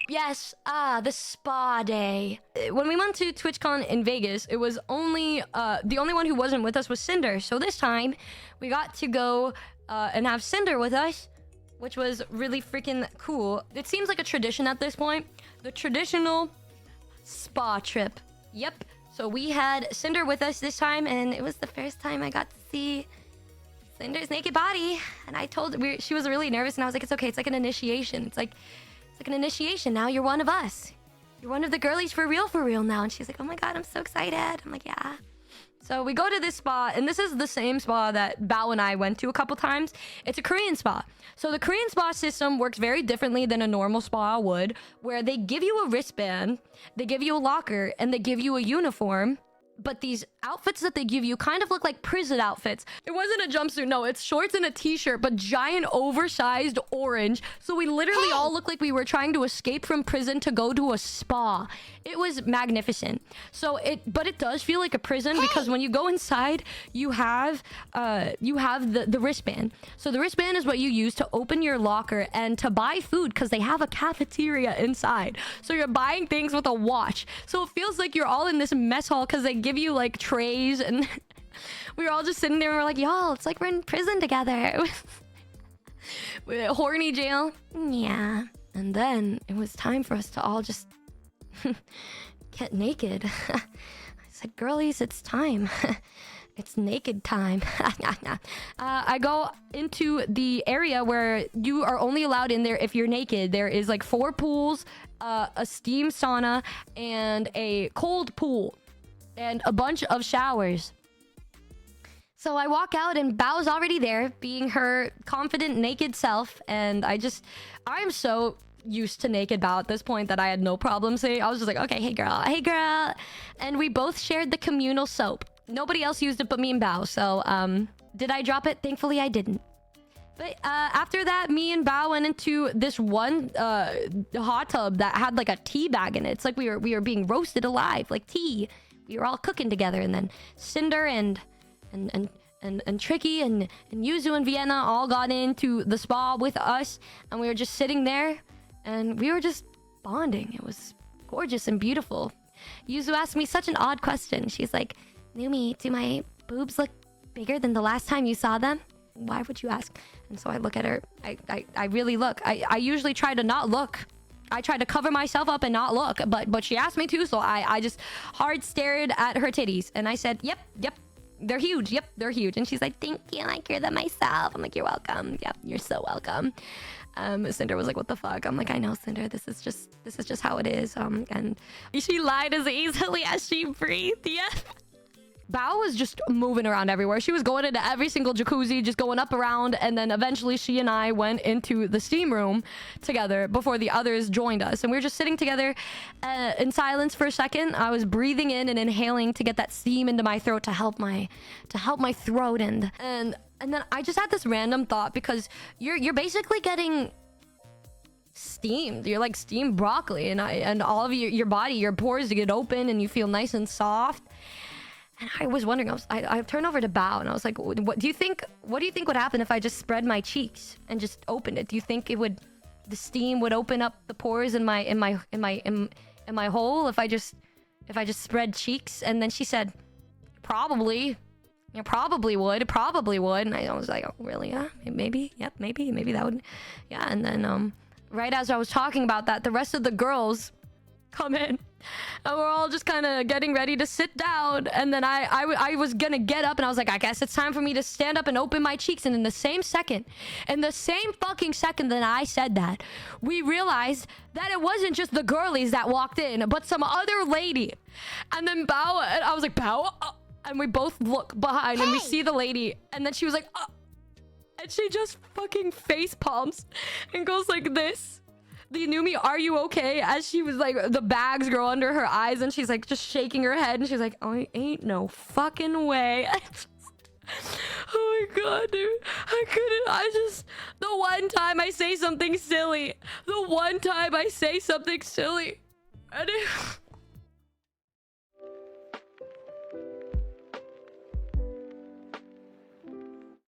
Yes, the spa day. When we went to TwitchCon in Vegas, it was only the only one who wasn't with us was Cinder. So this time, we got to go and have Cinder with us, which was really freaking cool. It seems like a tradition at this point. The traditional spa trip. Yep. So we had Cinder with us this time, and it was the first time I got to see Cinder's naked body. And I told her, she was really nervous, and I was like, it's okay. It's like an initiation. It's like an initiation. Now you're one of us. You're one of the girlies for real now. And she's like, oh my God, I'm so excited. I'm like, yeah. So we go to this spa, and this is the same spa that Bao and I went to a couple times. It's a Korean spa. So the Korean spa system works very differently than a normal spa would, where they give you a wristband, they give you a locker, and they give you a uniform. But these outfits that they give you kind of look like prison outfits. It wasn't a jumpsuit, no, it's shorts and a t-shirt, but giant oversized orange. So we literally all looked like we were trying to escape from prison to go to a spa. It was magnificent. But it does feel like a prison because when you go inside, you have the wristband. So the wristband is what you use to open your locker and to buy food because they have a cafeteria inside. So you're buying things with a watch. So it feels like you're all in this mess hall because they give you like trays, and we were all just sitting there and we're like, y'all, it's like we're in prison together. Horny jail. Yeah. And then it was time for us to all just get naked. I said, girlies, it's time. It's naked time. I go into the area where you are only allowed in there if you're naked. There is like 4 pools, a steam sauna, and a cold pool, and a bunch of showers. So I walk out, and Bao's already there, being her confident, naked self. And I'm so used to naked Bao at this point that I had no problem saying. I was just like, okay, hey girl. And we both shared the communal soap. Nobody else used it but me and Bao. So, did I drop it? Thankfully, I didn't. But after that, me and Bao went into this one hot tub that had like a tea bag in it. It's like we were being roasted alive, like tea. We were all cooking together, and then Cinder and Tricky and Yuzu and Vienna all got into the spa with us, and we were just sitting there, and we were just bonding. It was gorgeous and beautiful. Yuzu asked me such an odd question. She's like, Numi, do my boobs look bigger than the last time you saw them? Why would you ask? And so I look at her. I really look. I usually try to not look. I tried to cover myself up and not look, but she asked me to, so I just hard stared at her titties, and I said, yep, they're huge. Yep, they're huge. And she's like, thank you, I care them myself. I'm like, you're welcome. Yep, you're so welcome. Cinder was like, what the fuck? I'm like, I know, Cinder, this is just how it is. And she lied as easily as she breathed. Yeah. Bao was just moving around everywhere. She was going into every single jacuzzi, just going up around, and then eventually she and I went into the steam room together before the others joined us, and we were just sitting together in silence for a second. I was breathing in and inhaling to get that steam into my throat to help my throat, and then I just had this random thought, because you're basically getting steamed. You're like steamed broccoli, and all of your body, your pores get open, and you feel nice and soft. And I was wondering, I turned over to Bao, and I was like, what do you think would happen if I just spread my cheeks and just opened it? Do you think the steam would open up the pores in my hole if I just spread cheeks? And then she said, probably. It probably would. And I was like, oh, really? Yeah, maybe. Yep, maybe that would. Yeah. And then right as I was talking about that, the rest of the girls come in, and we're all just kind of getting ready to sit down. And then I was gonna get up, and I was like, I guess it's time for me to stand up and open my cheeks. And in the same fucking second that I said that, we realized that it wasn't just the girlies that walked in, but some other lady. And then Bao, and I was like, Bao, and we both look behind, and we see the lady, and then she was like, and she just fucking face palms and goes like this. The Numi, are you okay? As she was like, the bags grow under her eyes, and she's like just shaking her head, and she's like, oh, ain't no fucking way. Oh my god, dude. The one time I say something silly, and